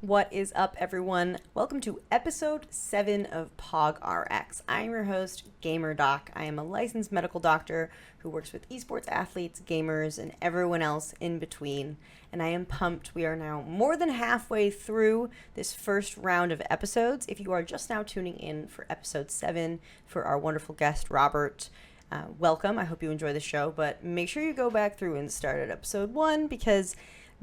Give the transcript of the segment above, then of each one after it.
What is up, everyone? Welcome to episode 7 of PogRx. I'm your host, GamerDoc. I am a licensed medical doctor who works with esports athletes, gamers, and everyone else in between. And I am pumped. We are now more than halfway through this first round of episodes. If you are just now tuning in for episode 7 for our wonderful guest, Robert, welcome. I hope you enjoy the show, but make sure you go back through and start at episode 1 because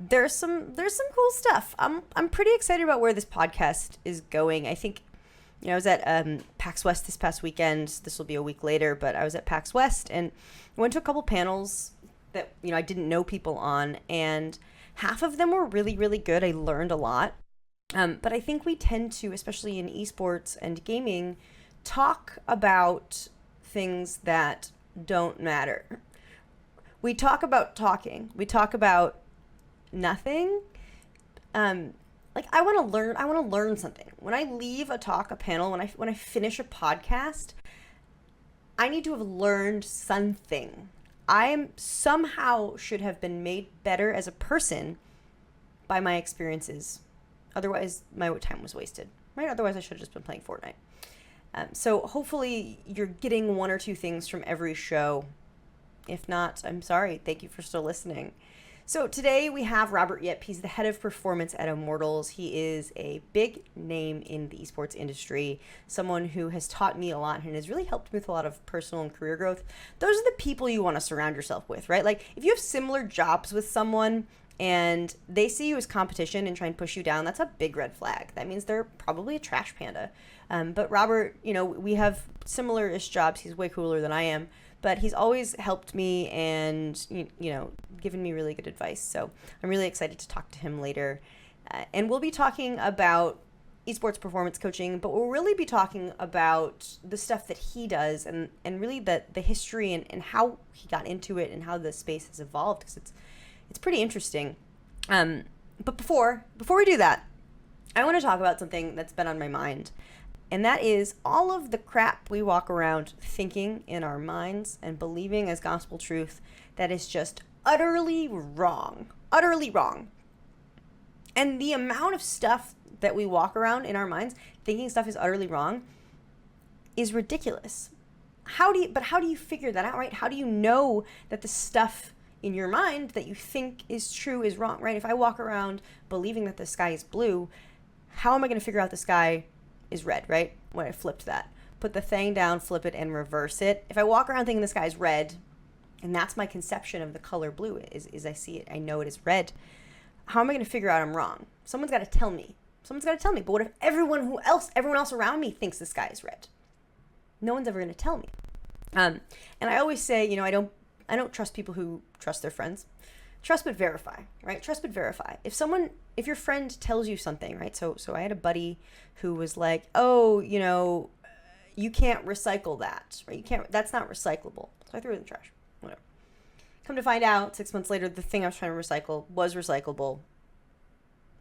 there's some cool stuff. I'm pretty excited about where this podcast is going. I think, I was at PAX West this past weekend. This will be a week later, but I was at PAX West and went to a couple panels that I didn't know people on, and half of them were really, really good. I learned a lot. But I think we tend to, especially in esports and gaming, talk about things that don't matter. We talk about talking. We talk about nothing. I want to learn something. When I leave a panel, when I finish a podcast, I need to have learned something. I somehow should have been made better as a person by my experiences. Otherwise, my time was wasted, right? Otherwise, I should have just been playing Fortnite. So hopefully you're getting one or two things from every show. If not, I'm sorry. Thank you for still listening. So today we have Robert Yip. He's the head of performance at Immortals. He is a big name in the esports industry, someone who has taught me a lot and has really helped me with a lot of personal and career growth. Those are the people you want to surround yourself with, right? Like if you have similar jobs with someone and they see you as competition and try and push you down, that's a big red flag. That means they're probably a trash panda. But Robert, we have similar-ish jobs. He's way cooler than I am. But he's always helped me and, given me really good advice. So I'm really excited to talk to him later. And we'll be talking about esports performance coaching, but we'll really be talking about the stuff that he does and really the history and how he got into it and how the space has evolved, because it's pretty interesting. But before we do that, I want to talk about something that's been on my mind. And that is all of the crap we walk around thinking in our minds and believing as gospel truth that is just utterly wrong. Utterly wrong. And the amount of stuff that we walk around in our minds thinking stuff is utterly wrong is ridiculous. How do you figure that out, right? How do you know that the stuff in your mind that you think is true is wrong, right? If I walk around believing that the sky is blue, how am I going to figure out the sky is red, right? When I flipped that. Put the thing down, flip it, and reverse it. If I walk around thinking the sky is red, and that's my conception of the color blue, is I see it, I know it is red, how am I going to figure out I'm wrong? Someone's got to tell me. But what if everyone else around me thinks the sky is red? No one's ever going to tell me. And I always say, I don't trust people who trust their friends. Trust but verify, right? Trust but verify. If your friend tells you something, right? So I had a buddy who was like, oh, you can't recycle that, right? That's not recyclable. So I threw it in the trash, whatever. Come to find out, 6 months later, the thing I was trying to recycle was recyclable.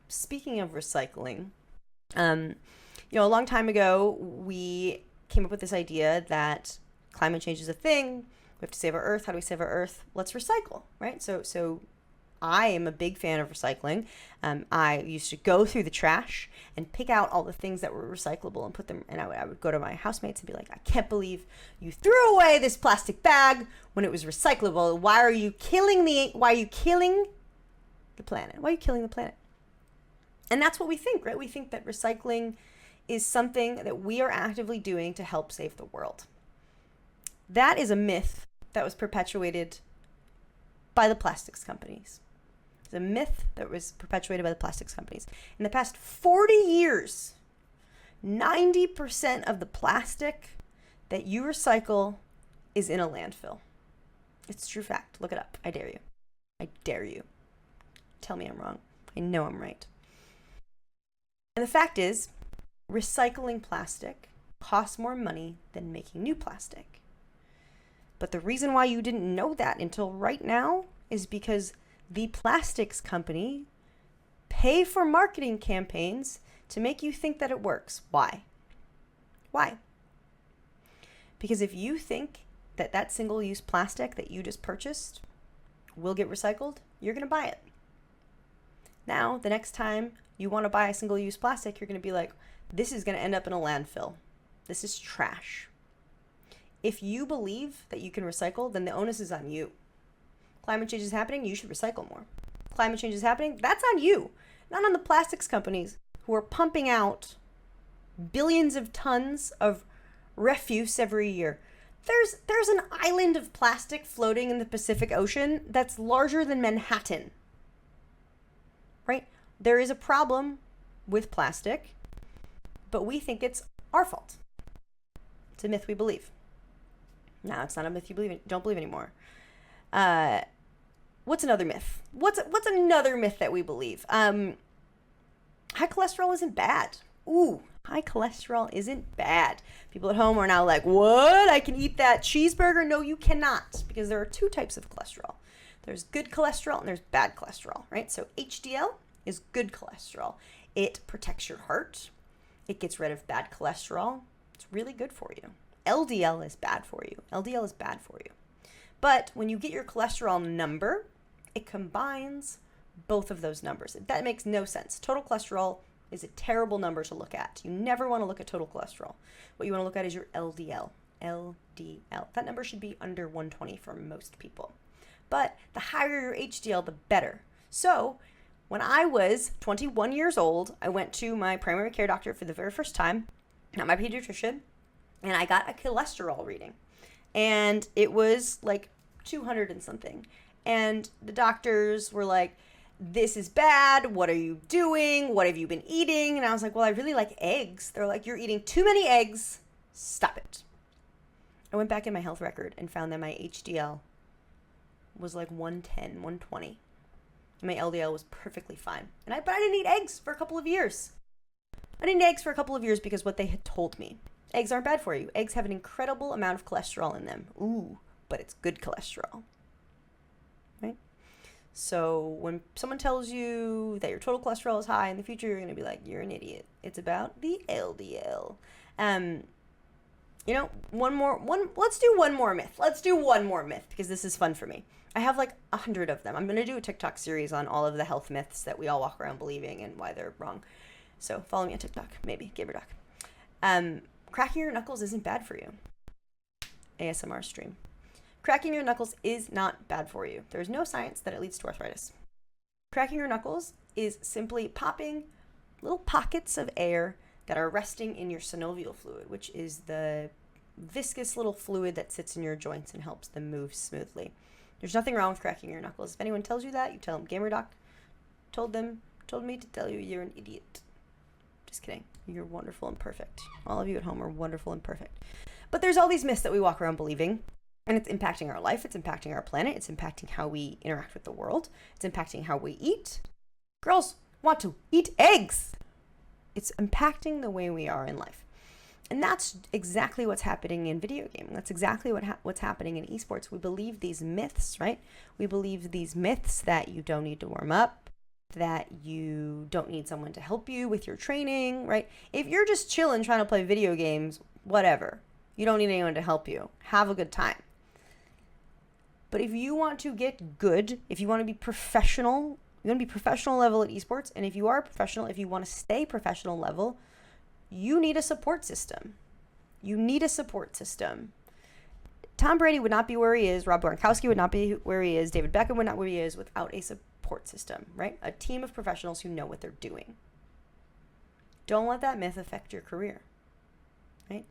Speaking of recycling, a long time ago, we came up with this idea that climate change is a thing. We have to save our Earth. How do we save our Earth? Let's recycle, right? So I am a big fan of recycling. I used to go through the trash and pick out all the things that were recyclable and put them, and I would go to my housemates and be like, I can't believe you threw away this plastic bag when it was recyclable. Why are you killing the planet? Why are you killing the planet? And that's what we think, right? We think that recycling is something that we are actively doing to help save the world. That is a myth that was perpetuated by the plastics companies. It's a myth that was perpetuated by the plastics companies. In the past 40 years, 90% of the plastic that you recycle is in a landfill. It's a true fact. Look it up. I dare you. I dare you. Tell me I'm wrong. I know I'm right. And the fact is, recycling plastic costs more money than making new plastic. But the reason why you didn't know that until right now is because the plastics company pay for marketing campaigns to make you think that it works. Why? Because if you think that single-use plastic that you just purchased will get recycled, you're going to buy it. Now, the next time You want to buy a single-use plastic, you're going to be like, this is going to end up in a landfill. This is trash. If you believe that you can recycle, then the onus is on you. Climate change is happening, you should recycle more. Climate change is happening, that's on you. Not on the plastics companies who are pumping out billions of tons of refuse every year. There's an island of plastic floating in the Pacific Ocean that's larger than Manhattan. Right? There is a problem with plastic, but we think it's our fault. It's a myth we believe. No, it's not a myth you don't believe anymore. What's another myth? What's another myth that we believe? High cholesterol isn't bad. Ooh, high cholesterol isn't bad. People at home are now like, what? I can eat that cheeseburger? No, you cannot, because there are two types of cholesterol. There's good cholesterol and there's bad cholesterol, right? So HDL is good cholesterol. It protects your heart. It gets rid of bad cholesterol. It's really good for you. LDL is bad for you. LDL is bad for you. But when you get your cholesterol number, it combines both of those numbers. That makes no sense. Total cholesterol is a terrible number to look at. You never want to look at total cholesterol. What you want to look at is your LDL. LDL. That number should be under 120 for most people. But the higher your HDL, the better. So when I was 21 years old, I went to my primary care doctor for the very first time, not my pediatrician, and I got a cholesterol reading. And it was like 200 and something. And the doctors were like, this is bad. What are you doing? What have you been eating? And I was like, well, I really like eggs. They're like, you're eating too many eggs. Stop it. I went back in my health record and found that my HDL was like 110, 120. My LDL was perfectly fine. But I didn't eat eggs for a couple of years. I didn't eat eggs for a couple of years because what they had told me. Eggs aren't bad for you. Eggs have an incredible amount of cholesterol in them. Ooh, but it's good cholesterol. Right? So when someone tells you that your total cholesterol is high in the future, you're going to be like, you're an idiot. It's about the LDL. Let's do one more myth. Let's do one more myth because this is fun for me. I have like 100 of them. I'm going to do a TikTok series on all of the health myths that we all walk around believing and why they're wrong. So follow me on TikTok, maybe, GamerDoc. Cracking your knuckles isn't bad for you. ASMR stream. Cracking your knuckles is not bad for you. There's no science that it leads to arthritis. Cracking your knuckles is simply popping little pockets of air that are resting in your synovial fluid, which is the viscous little fluid that sits in your joints and helps them move smoothly. There's nothing wrong with cracking your knuckles. If anyone tells you that, you tell them GamerDoc told me to tell you you're an idiot. Just kidding. You're wonderful and perfect. All of you at home are wonderful and perfect. But there's all these myths that we walk around believing, and it's impacting our life. It's impacting our planet. It's impacting how we interact with the world. It's impacting how we eat. Girls want to eat eggs. It's impacting the way we are in life. And that's exactly what's happening in video gaming. That's exactly what's happening in esports. We believe these myths, right? We believe these myths that you don't need to warm up, that you don't need someone to help you with your training, right? If you're just chilling trying to play video games, whatever. You don't need anyone to help you. Have a good time. But if you want to get good, if you want to be professional, you want to be professional level at esports, and if you are a professional, if you want to stay professional level, you need a support system. You need a support system. Tom Brady would not be where he is. Rob Gronkowski would not be where he is. David Beckham would not be where he is without a support system, right? A team of professionals who know what they're doing. Don't let that myth affect your career, right?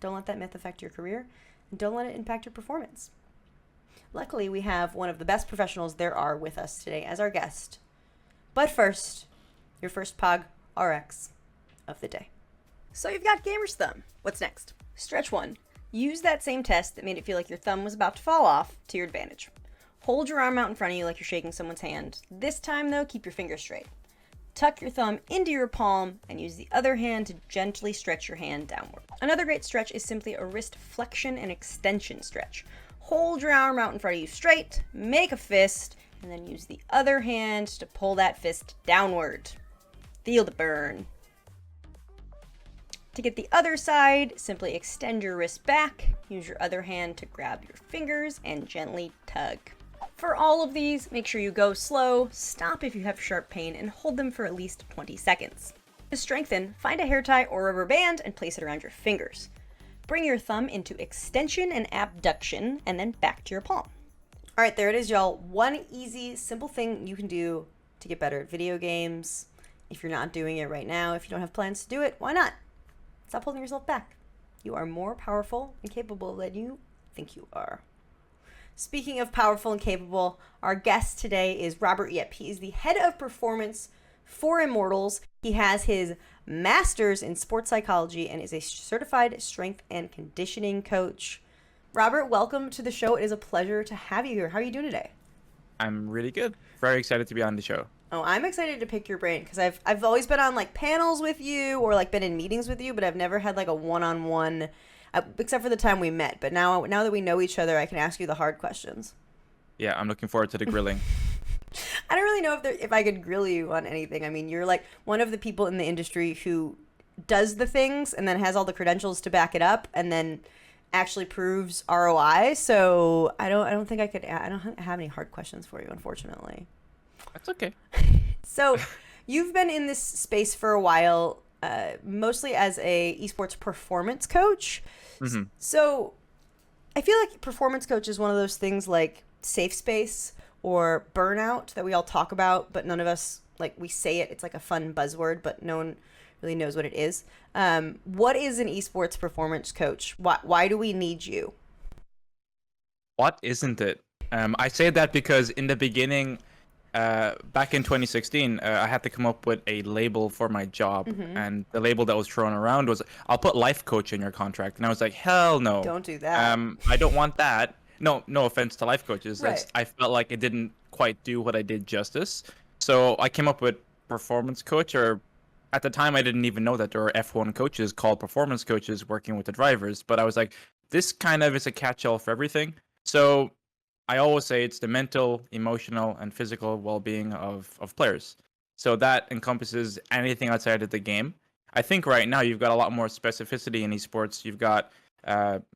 Don't let that myth affect your career, and don't let it impact your performance. Luckily, we have one of the best professionals there are with us today as our guest. But first, your first POG RX of the day. So you've got gamer's thumb. What's next? Stretch 1. Use that same test that made it feel like your thumb was about to fall off to your advantage. Hold your arm out in front of you like you're shaking someone's hand. This time, though, keep your fingers straight. Tuck your thumb into your palm and use the other hand to gently stretch your hand downward. Another great stretch is simply a wrist flexion and extension stretch. Hold your arm out in front of you straight, make a fist, and then use the other hand to pull that fist downward. Feel the burn. To get the other side, simply extend your wrist back, use your other hand to grab your fingers, and gently tug. For all of these, make sure you go slow, stop if you have sharp pain, and hold them for at least 20 seconds. To strengthen, find a hair tie or rubber band and place it around your fingers. Bring your thumb into extension and abduction, and then back to your palm. All right, there it is, y'all. One easy, simple thing you can do to get better at video games. If you're not doing it right now, if you don't have plans to do it, why not? Stop holding yourself back. You are more powerful and capable than you think you are. Speaking of powerful and capable, our guest today is Robert Yip. He is the head of performance for Immortals. He has his master's in sports psychology and is a certified strength and conditioning coach. Robert, welcome to the show. It is a pleasure to have you here. How are you doing today? I'm really good. Very excited to be on the show. Oh, I'm excited to pick your brain because I've always been on like panels with you or like been in meetings with you, but I've never had like a one-on-one, except for the time we met. But now that we know each other, I can ask you the hard questions. Yeah, I'm looking forward to the grilling. I don't really know if I could grill you on anything. I mean, you're like one of the people in the industry who does the things and then has all the credentials to back it up and then actually proves ROI. So I don't think I don't have any hard questions for you, unfortunately. That's okay. So you've been in this space for a while, mostly as a esports performance coach. Mm-hmm. So I feel like performance coach is one of those things like safe space or burnout that we all talk about, but none of us, like, we say it. It's like a fun buzzword, but no one really knows what it is. What is an esports performance coach? Why do we need you? What isn't it? I say that because in the beginning, back in 2016, I had to come up with a label for my job, and the label that was thrown around was, "I'll put life coach in your contract," and I was like, "Hell no! Don't do that." I don't want that. No offense to life coaches. Right. I felt like it didn't quite do what I did justice, so I came up with performance coach. Or at the time, I didn't even know that there were F1 coaches called performance coaches working with the drivers. But I was like, this kind of is a catch-all for everything. So I always say it's the mental, emotional, and physical well-being of players. So that encompasses anything outside of the game. I think right now you've got a lot more specificity in esports. You've got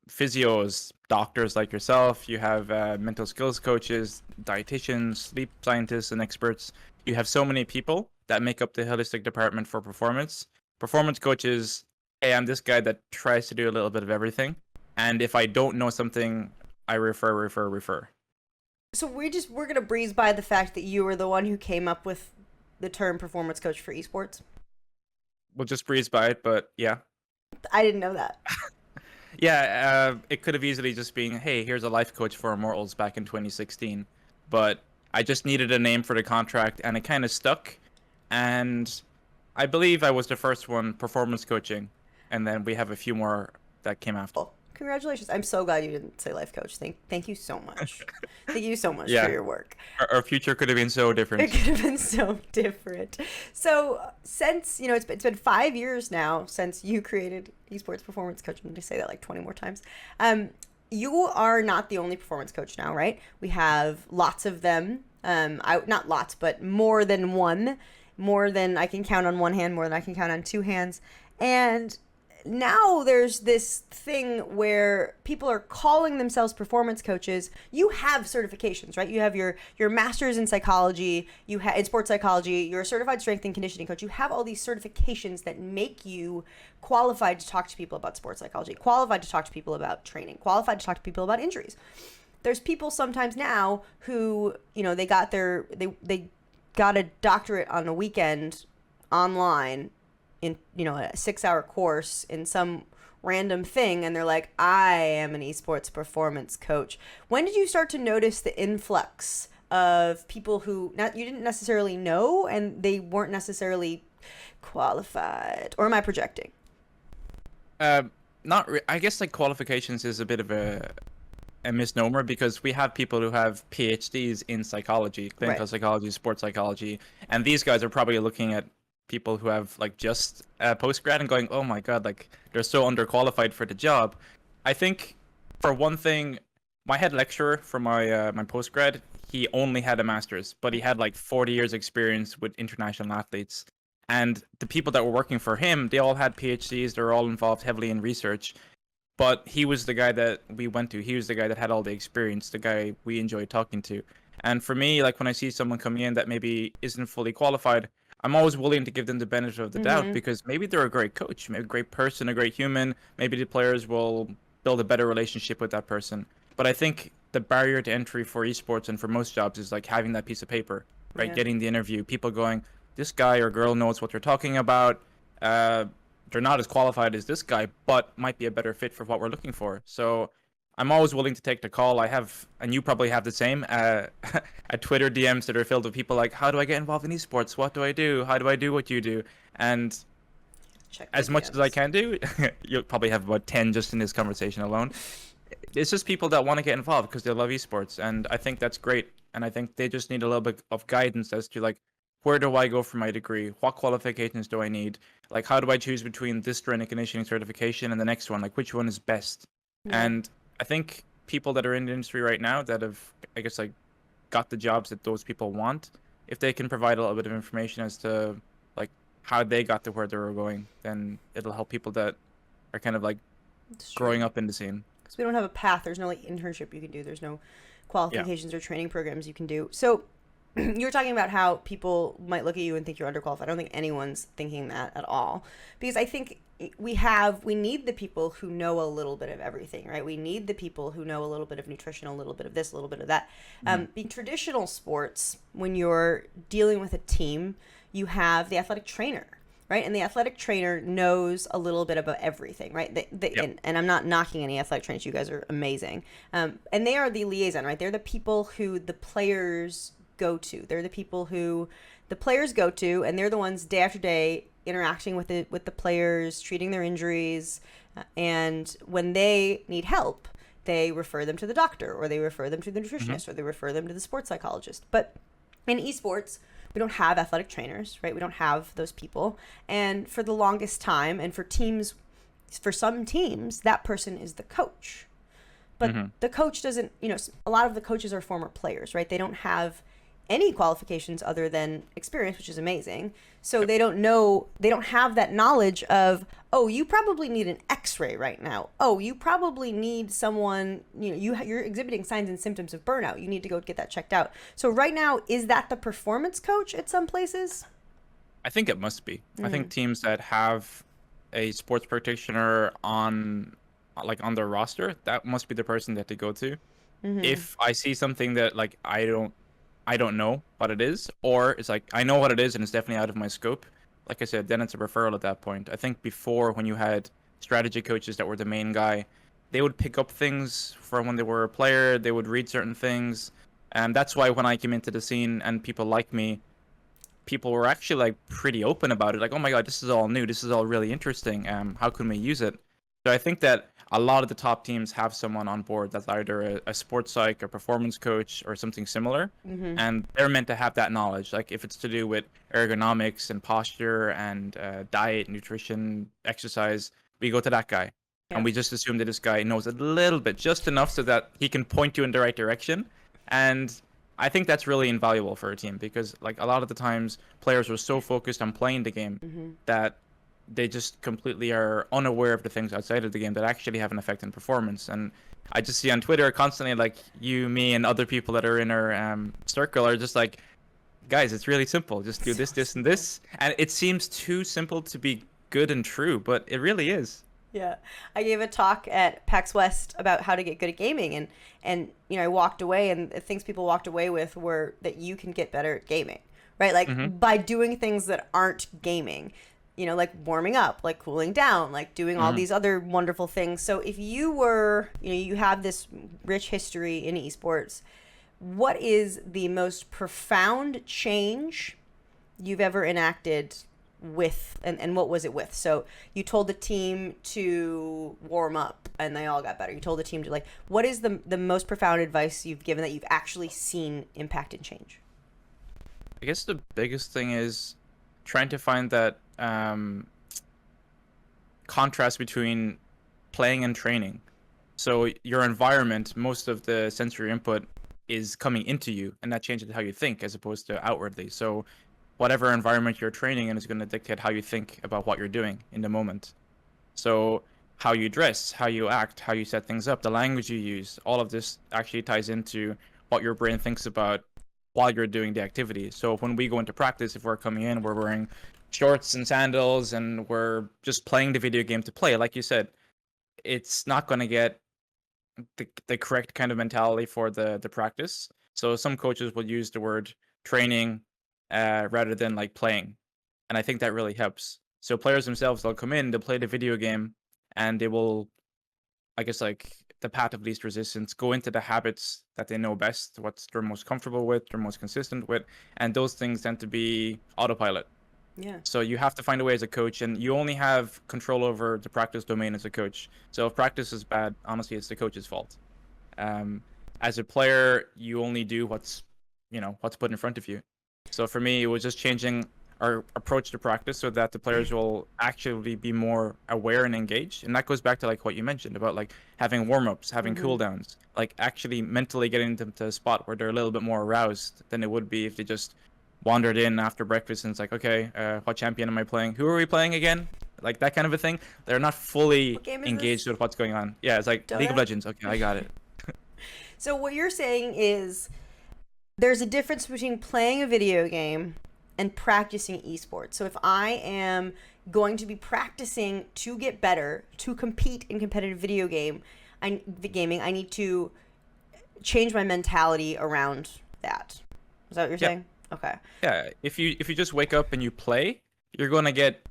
physios, doctors like yourself. You have mental skills coaches, dietitians, sleep scientists, and experts. You have so many people that make up the holistic department for performance. Performance coaches, hey, I'm this guy that tries to do a little bit of everything. And if I don't know something, I refer. So we're gonna breeze by the fact that you were the one who came up with the term performance coach for esports. We'll just breeze by it, but yeah. I didn't know that. Yeah, it could have easily just been, hey, here's a life coach for Immortals back in 2016. But I just needed a name for the contract, and it kind of stuck. And I believe I was the first one performance coaching, and then we have a few more that came after. Oh, congratulations. I'm so glad you didn't say life coach. Thank you so much. Thank you so much Yeah. for your work. Our future could have been so different. It could have been so different. So since, it's been 5 years now since you created esports performance coach. I'm going to say that like 20 more times. You are not the only performance coach now, right? We have lots of them. Not lots, but more than one. More than I can count on one hand, more than I can count on two hands. And now there's this thing where people are calling themselves performance coaches. You have certifications, right? You have your master's in psychology, in sports psychology, you're a certified strength and conditioning coach. You have all these certifications that make you qualified to talk to people about sports psychology, qualified to talk to people about training, qualified to talk to people about injuries. There's people sometimes now who, they got they got a doctorate on a weekend online in a 6-hour course in some random thing, and they're like, I am an esports performance coach. When did you start to notice the influx of people who you didn't necessarily know and they weren't necessarily qualified? Or am I projecting? I guess like qualifications is a bit of a misnomer, because we have people who have PhDs in psychology, clinical Right. psychology, sports psychology, and these guys are probably looking at people who have like just post-grad and going, oh my god, like they're so underqualified for the job. I think for one thing, my head lecturer for my post-grad, he only had a master's, but he had like 40 years experience with international athletes. And the people that were working for him, they all had PhDs, they're all involved heavily in research. But he was the guy that we went to. He was the guy that had all the experience, the guy we enjoyed talking to. And for me, like when I see someone coming in that maybe isn't fully qualified, I'm always willing to give them the benefit of the doubt because maybe they're a great coach, maybe a great person, a great human. Maybe the players will build a better relationship with that person. But I think the barrier to entry for esports and for most jobs is like having that piece of paper, right? Yeah. Getting the interview, people going, this guy or girl knows what they're talking about. They're not as qualified as this guy, but might be a better fit for what we're looking for. So I'm always willing to take the call. I have, and you probably have the same, at Twitter DMs that are filled with people like, how do I get involved in esports? What do I do? How do I do what you do? And Check as my much as I DMs. can do, you'll probably have about 10 just in this conversation alone. It's just people that want to get involved because they love esports. And I think that's great. And I think they just need a little bit of guidance as to like, where do I go for my degree? What qualifications do I need? Like, how do I choose between this strength and conditioning certification and the next one? Like, which one is best? Yeah. And I think people that are in the industry right now that have, I guess, like, got the jobs that those people want, if they can provide a little bit of information as to like how they got to where they were going, then it'll help people that are kind of like It's growing true. up in the scene. Because we don't have a path. There's no like internship you can do. There's no Yeah. qualifications or training programs you can do. So you're talking about how people might look at you and think you're underqualified. I don't think anyone's thinking that at all. Because I think we need the people who know a little bit of everything, right? We need the people who know a little bit of nutrition, a little bit of this, a little bit of that. In traditional sports, when you're dealing with a team, you have the athletic trainer, right? And the athletic trainer knows a little bit about everything, right? Yep. And I'm not knocking any athletic trainers. You guys are amazing. And they are the liaison, right? They're the people who the players go to. They're the people who the players go to, and they're the ones day after day interacting with the players, treating their injuries, and when they need help, they refer them to the doctor, or they refer them to the Hmm. nutritionist, or they refer them to the sports psychologist. But in esports, we don't have athletic trainers, right? We don't have those people. And for the longest time, and for some teams, that person is the coach. But Hmm. the coach doesn't, a lot of the coaches are former players, right? They don't have any qualifications other than experience, which is amazing. So Yep. they don't have that knowledge of, oh, you probably need an x-ray right now. Oh, you probably need someone, you're exhibiting signs and symptoms of burnout. You need to go get that checked out. So right now, is that the performance coach at some places? I think it must be. I Mm-hmm. think teams that have a sports practitioner on like on their roster, that must be the person that they go to. Mm-hmm. If I see something that like I don't know what it is, or it's like I know what it is and it's definitely out of my scope. Like I said, then it's a referral at that point. I think before when you had strategy coaches that were the main guy, they would pick up things from when they were a player, they would read certain things. And that's why when I came into the scene and people like me, people were actually like pretty open about it. Like, oh my God, this is all new. This is all really interesting. How can we use it? So I think that a lot of the top teams have someone on board that's either a sports psych, a performance coach, or something similar, Mm-hmm. and they're meant to have that knowledge. Like if it's to do with ergonomics and posture and diet, nutrition, exercise, we go to that guy, Yeah. and we just assume that this guy knows a little bit, just enough, so that he can point you in the right direction. And I think that's really invaluable for a team because, like, a lot of the times players are so focused on playing the game Mm-hmm. that they just completely are unaware of the things outside of the game that actually have an effect on performance. And I just see on Twitter constantly, like, you, me, and other people that are in our circle are just like, guys, it's really simple. Just do So this, this, and simple. this. And it seems too simple to be good and true, but it really is. Yeah, I gave a talk at PAX West about how to get good at gaming, and I walked away, and the things people walked away with were that you can get better at gaming, right? Hmm. Like by doing things that aren't gaming, like warming up, like cooling down, like doing all Hmm. these other wonderful things. So if you were, you have this rich history in esports, what is the most profound change you've ever enacted with, and what was it with? So you told the team to warm up and they all got better. You told the team to, like, what is the most profound advice you've given that you've actually seen impact and change? I guess the biggest thing is trying to find that contrast between playing and training. So your environment, most of the sensory input is coming into you, and that changes how you think as opposed to outwardly. So whatever environment you're training in is going to dictate how you think about what you're doing in the moment. So how you dress, how you act, how you set things up, the language you use, all of this actually ties into what your brain thinks about while you're doing the activity. So when we go into practice, if we're coming in, we're wearing shorts and sandals and we're just playing the video game to play, like you said, it's not going to get the correct kind of mentality for the practice. So some coaches will use the word training rather than like playing. And I think that really helps. So players themselves, they'll come in, they'll play the video game, and they will, I guess, like the path of least resistance, go into the habits that they know best, what they're most comfortable with, they're most consistent with, and those things tend to be autopilot. Yeah. So you have to find a way as a coach, and you only have control over the practice domain as a coach. So if practice is bad, honestly, it's the coach's fault. As a player, you only do what's put in front of you. So for me, it was just changing our approach to practice so that the players will actually be more aware and engaged. And that goes back to like what you mentioned about like having warm-ups, having cooldowns, like actually mentally getting them to a spot where they're a little bit more aroused than it would be if they just wandered in after breakfast and it's like, okay, what champion am I playing? Who are we playing again? Like that kind of a thing. They're not fully engaged with what's going on. Yeah, it's like Donut? League of Legends. Okay, I got it. So what you're saying is there's a difference between playing a video game and practicing esports. So if I am going to be practicing to get better, to compete in competitive video gaming, I need to change my mentality around that. Is that what you're saying? Okay. Yeah, if you just wake up and you play, you're going to get,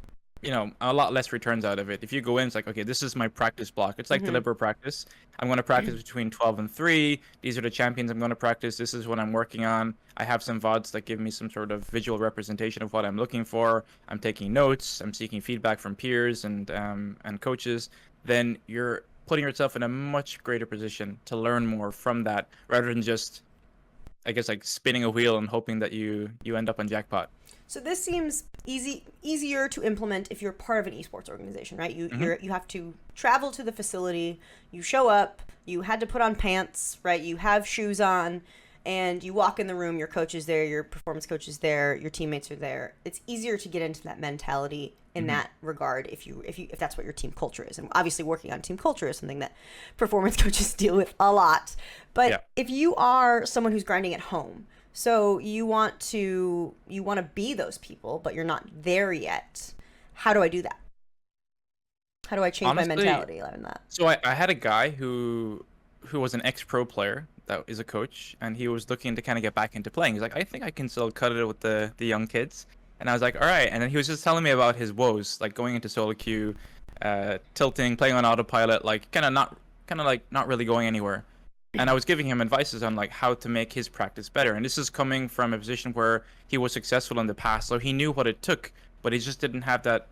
a lot less returns out of it. If you go in, it's like, okay, this is my practice block. It's like deliberate practice. I'm going to practice between 12 and 3. These are the champions I'm going to practice. This is what I'm working on. I have some VODs that give me some sort of visual representation of what I'm looking for. I'm taking notes. I'm seeking feedback from peers and coaches. Then you're putting yourself in a much greater position to learn more from that rather than just, I guess, like spinning a wheel and hoping that you end up on jackpot. So this seems easier to implement if you're part of an esports organization, right? You have to travel to the facility, you show up, you had to put on pants, right? You have shoes on, and you walk in the room, your coach is there, your performance coach is there, your teammates are there. It's easier to get into that mentality in that regard if that's what your team culture is. And obviously working on team culture is something that performance coaches deal with a lot. But if you are someone who's grinding at home, so you want to be those people, but you're not there yet. How do I do that? How do I change my mentality around that? So I had a guy who was an ex-pro player that is a coach, and he was looking to kind of get back into playing. He's like, I think I can still cut it with the young kids. And I was like, all right. And then he was just telling me about his woes, like going into solo queue, tilting, playing on autopilot, like kind of not really going anywhere. And I was giving him advices on like how to make his practice better. And this is coming from a position where he was successful in the past, so he knew what it took, but he just didn't have that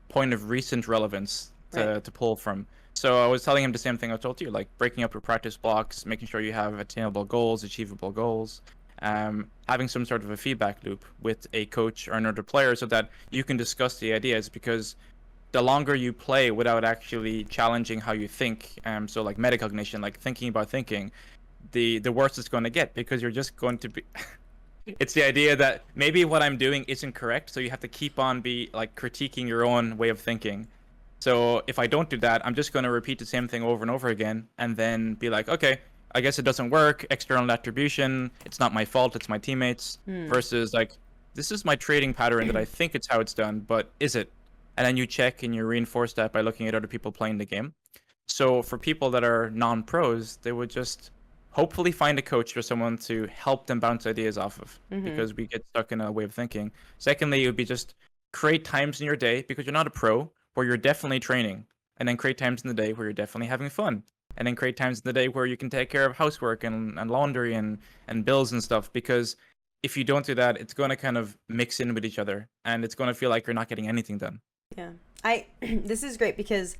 point of recent relevance to pull from. So I was telling him the same thing I told you, like breaking up your practice blocks, making sure you have attainable goals, achievable goals, having some sort of a feedback loop with a coach or another player so that you can discuss the ideas, because the longer you play without actually challenging how you think, so like metacognition, like thinking about thinking, the worse it's going to get, because you're just going to be it's the idea that maybe what I'm doing isn't correct, so you have to keep on critiquing your own way of thinking. So if I don't do that, I'm just going to repeat the same thing over and over again and then be like, okay, I guess it doesn't work, external attribution, it's not my fault, it's my teammates, versus like, this is my trading pattern that I think it's how it's done, but is it? And then you check and you reinforce that by looking at other people playing the game. So for people that are non-pros, they would just hopefully find a coach or someone to help them bounce ideas off of, because we get stuck in a way of thinking. Secondly, it would be just create times in your day, because you're not a pro, where you're definitely training, and then create times in the day where you're definitely having fun, and then create times in the day where you can take care of housework and laundry and bills and stuff, because if you don't do that, it's going to kind of mix in with each other, and it's going to feel like you're not getting anything done. Yeah. This is great because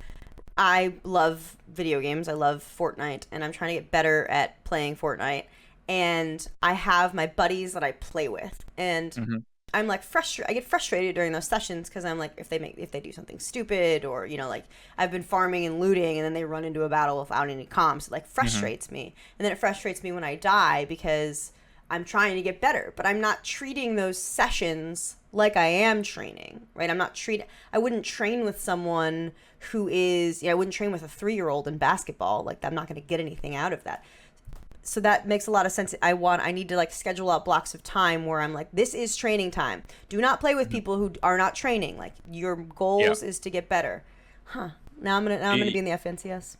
I love video games. I love Fortnite, and I'm trying to get better at playing Fortnite. And I have my buddies that I play with, and I'm like I get frustrated during those sessions because I'm like, if they do something stupid, or like I've been farming and looting, and then they run into a battle without any comms, it like frustrates me. And then it frustrates me when I die because I'm trying to get better, but I'm not treating those sessions like I am training, right? I wouldn't train with someone who is, I wouldn't train with a 3-year-old in basketball. Like, I'm not going to get anything out of that. So that makes a lot of sense. I need to like schedule out blocks of time where I'm like, this is training time. Do not play with people who are not training. Like your goals is to get better. Huh. Now I'm gonna be in the FNCS.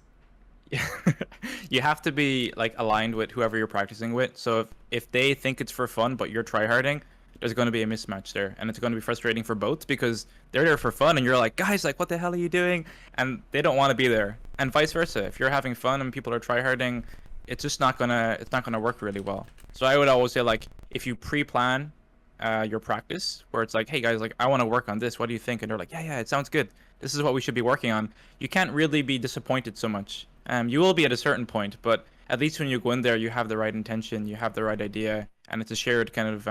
You have to be like aligned with whoever you're practicing with. So if they think it's for fun but you're tryharding, there's going to be a mismatch there, and it's going to be frustrating for both because they're there for fun and you're like, guys, like what the hell are you doing? And they don't want to be there, and vice versa. If you're having fun and people are tryharding, it's not gonna work really well. So I would always say, like, if you pre-plan your practice, where it's like, hey guys, like I want to work on this, what do you think? And they're like, yeah, it sounds good, this is what we should be working on. You can't really be disappointed so much. You will be at a certain point, but at least when you go in there, you have the right intention, you have the right idea, and it's a shared kind of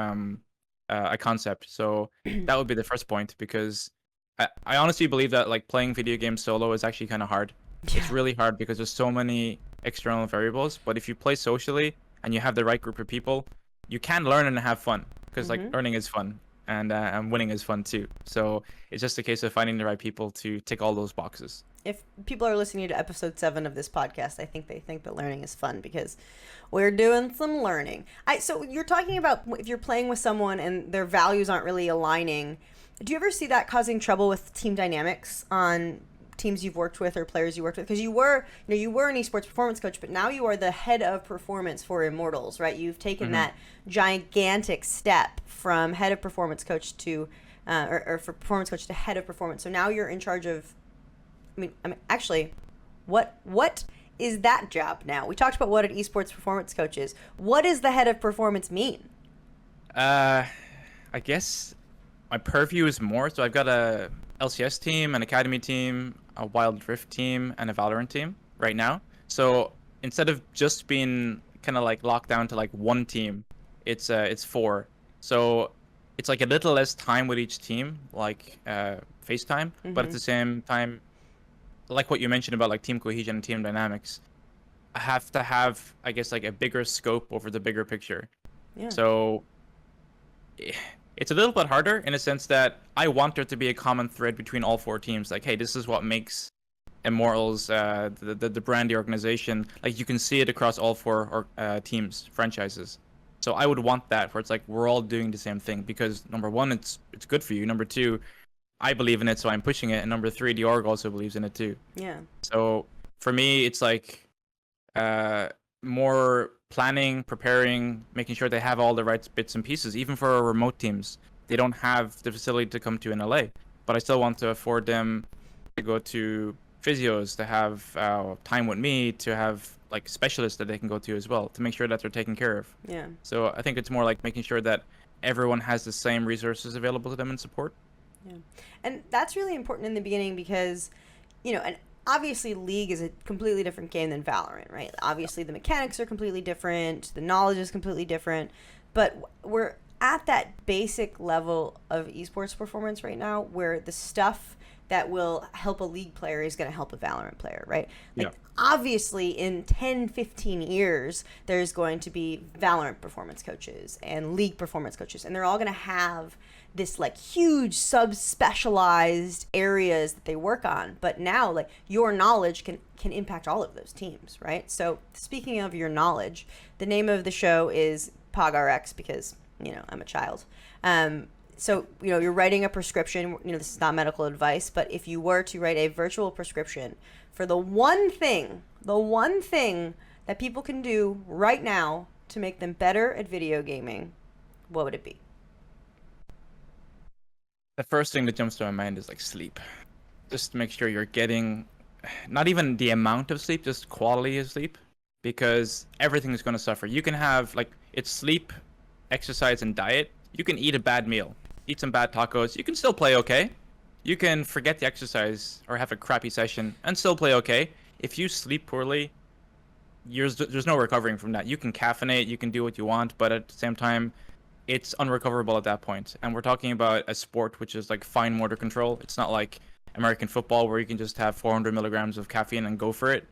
a concept. So that would be the first point, because I honestly believe that like playing video games solo is actually kind of hard. It's really hard because there's so many external variables. But if you play socially and you have the right group of people, you can learn and have fun, because like learning is fun, and winning is fun too. So it's just a case of finding the right people to tick all those boxes. If people are listening to episode 7 of this podcast, I think they think that learning is fun because we're doing some learning. So you're talking about if you're playing with someone and their values aren't really aligning. Do you ever see that causing trouble with team dynamics on teams you've worked with or players you worked with? Because you were an esports performance coach, but now you are the head of performance for Immortals, right? You've taken that gigantic step from head of performance coach to, or for performance coach to head of performance. So now you're in charge of. I mean, actually, what is that job now? We talked about what an esports performance coach is. What does the head of performance mean? I guess my purview is more. So I've got a LCS team, an academy team, a Wild Rift team, and a Valorant team right now. So instead of just being kind of like locked down to like one team, it's 4. So it's like a little less time with each team, like FaceTime, but at the same time, like what you mentioned about like team cohesion and team dynamics, I have to have, I guess, like a bigger scope over the bigger picture. Yeah. So it's a little bit harder in a sense that I want there to be a common thread between all 4 teams. Like, hey, this is what makes Immortals the brand, the organization. Like you can see it across all 4 teams, franchises. So I would want that, where it's like we're all doing the same thing, because number 1, it's good for you. Number 2, I believe in it, so I'm pushing it. And number 3, the org also believes in it too. Yeah. So for me, it's like more planning, preparing, making sure they have all the right bits and pieces. Even for our remote teams, they don't have the facility to come to in LA, but I still want to afford them to go to physios, to have time with me, to have like specialists that they can go to as well, to make sure that they're taken care of. Yeah. So I think it's more like making sure that everyone has the same resources available to them and support. Yeah. And that's really important in the beginning because, and obviously League is a completely different game than Valorant, right? Obviously the mechanics are completely different, the knowledge is completely different, but we're at that basic level of esports performance right now where the stuff that will help a League player is going to help a Valorant player, right? Like, obviously, in 10, 15 years, there's going to be Valorant performance coaches and League performance coaches, and they're all going to have this, like, huge sub-specialized areas that they work on. But now, like, your knowledge can impact all of those teams, right? So, speaking of your knowledge, the name of the show is PogRx because, I'm a child. So, you're writing a prescription, this is not medical advice, but if you were to write a virtual prescription for the one thing that people can do right now to make them better at video gaming, what would it be? The first thing that jumps to my mind is like sleep. Just make sure you're getting not even the amount of sleep, just quality of sleep, because everything is going to suffer. You can have it's sleep, exercise, and diet. You can eat a bad meal, eat some bad tacos. You can still play okay. You can forget the exercise or have a crappy session and still play okay. If you sleep poorly, there's no recovering from that. You can caffeinate, you can do what you want, but at the same time, it's unrecoverable at that point. And we're talking about a sport which is like fine motor control. It's not like American football where you can just have 400 milligrams of caffeine and go for it.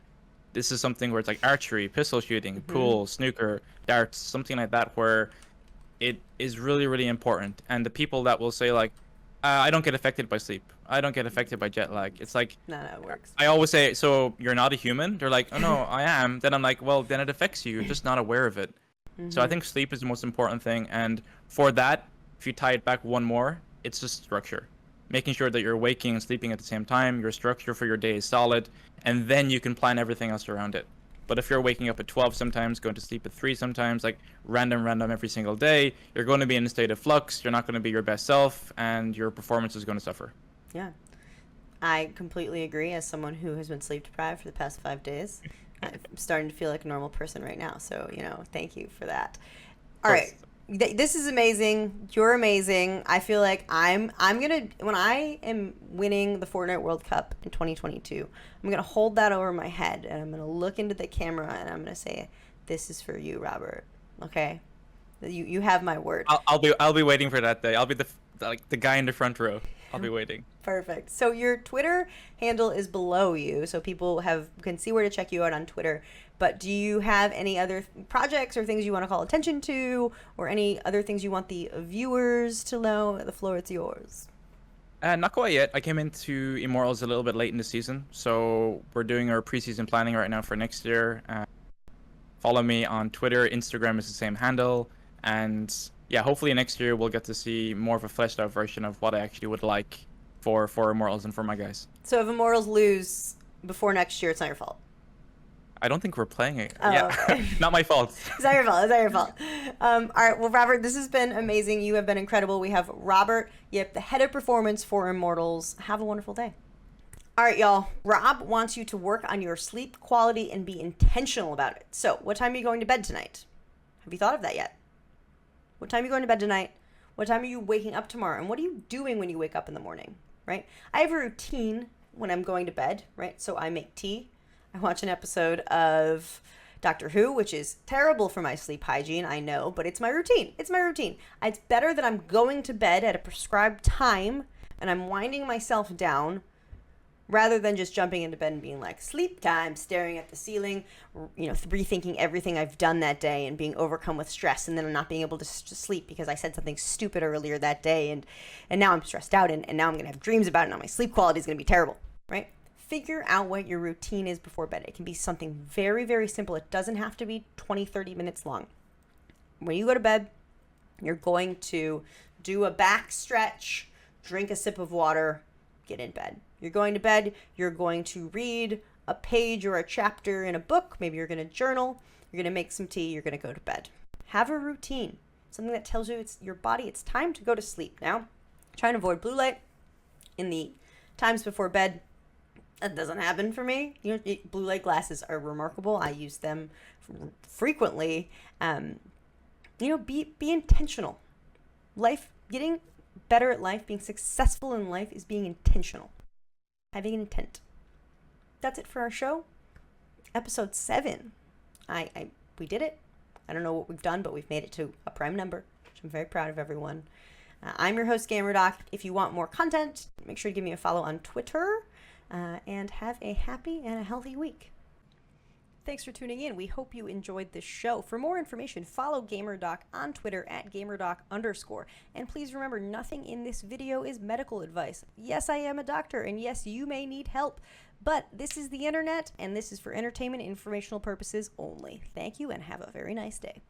This is something where it's like archery, pistol shooting, pool, snooker, darts, something like that, where it is really, really important. And the people that will say I don't get affected by sleep. I don't get affected by jet lag. It's like, No, it works. I always say, so you're not a human? They're like, oh no, I am. Then I'm like, well, then it affects you. You're just not aware of it. So I think sleep is the most important thing. And for that, if you tie it back one more, it's just structure. Making sure that you're waking and sleeping at the same time, your structure for your day is solid, and then you can plan everything else around it. But if you're waking up at 12 sometimes, going to sleep at 3 sometimes, like random every single day, you're going to be in a state of flux, you're not going to be your best self, and your performance is going to suffer. Yeah. I completely agree. As someone who has been sleep deprived for the past 5 days, I'm starting to feel like a normal person right now. So, thank you for that. All right. This is amazing. You're amazing. I feel like I'm going to, when I am winning the Fortnite World Cup in 2022, I'm going to hold that over my head and I'm going to look into the camera and I'm going to say, this is for you, Robert. Okay? You have my word. I'll be waiting for that day. I'll be the guy in the front row. I'll be waiting. Perfect. So your Twitter handle is below you, so people can see where to check you out on Twitter. But do you have any other projects or things you want to call attention to, or any other things you want the viewers to know? The floor is yours. Not quite yet. I came into Immortals a little bit late in the season, so we're doing our preseason planning right now for next year. Follow me on Twitter. Instagram is the same handle, and yeah, hopefully next year we'll get to see more of a fleshed out version of what I actually would like for Immortals and for my guys. So if Immortals lose before next year, it's not your fault. I don't think we're playing it. Oh, yeah, okay. Not my fault. It's not your fault. It's not your fault. All right. Well, Robert, this has been amazing. You have been incredible. We have Robert Yip, the head of performance for Immortals. Have a wonderful day. All right, y'all. Rob wants you to work on your sleep quality and be intentional about it. So what time are you going to bed tonight? Have you thought of that yet? What time are you going to bed tonight? What time are you waking up tomorrow? And what are you doing when you wake up in the morning, right? I have a routine when I'm going to bed, right? So I make tea. I watch an episode of Doctor Who, which is terrible for my sleep hygiene, I know, but it's my routine. It's my routine. It's better that I'm going to bed at a prescribed time and I'm winding myself down rather than just jumping into bed and being like, sleep time, staring at the ceiling, rethinking everything I've done that day and being overcome with stress and then I'm not being able to sleep because I said something stupid earlier that day and now I'm stressed out and now I'm going to have dreams about it and now my sleep quality is going to be terrible, right? Figure out what your routine is before bed. It can be something very, very simple. It doesn't have to be 20, 30 minutes long. When you go to bed, you're going to do a back stretch, drink a sip of water, get in bed. You're going to bed, you're going to read a page or a chapter in a book. Maybe you're going to journal, you're going to make some tea, you're going to go to bed. Have a routine, something that tells you it's your body, it's time to go to sleep. Now, try and avoid blue light in the times before bed. That doesn't happen for me. Blue light glasses are remarkable. I use them frequently. Be intentional. Getting better at life, being successful in life is being intentional. Having an intent. That's it for our show. Episode 7. We did it. I don't know what we've done, but we've made it to a prime number, which I'm very proud of everyone. I'm your host, GamerDoc. If you want more content, make sure to give me a follow on Twitter. And have a happy and a healthy week. Thanks for tuning in. We hope you enjoyed this show. For more information, follow GamerDoc on Twitter at GamerDoc_. And please remember, nothing in this video is medical advice. Yes, I am a doctor, and yes, you may need help. But this is the internet, and this is for entertainment and informational purposes only. Thank you, and have a very nice day.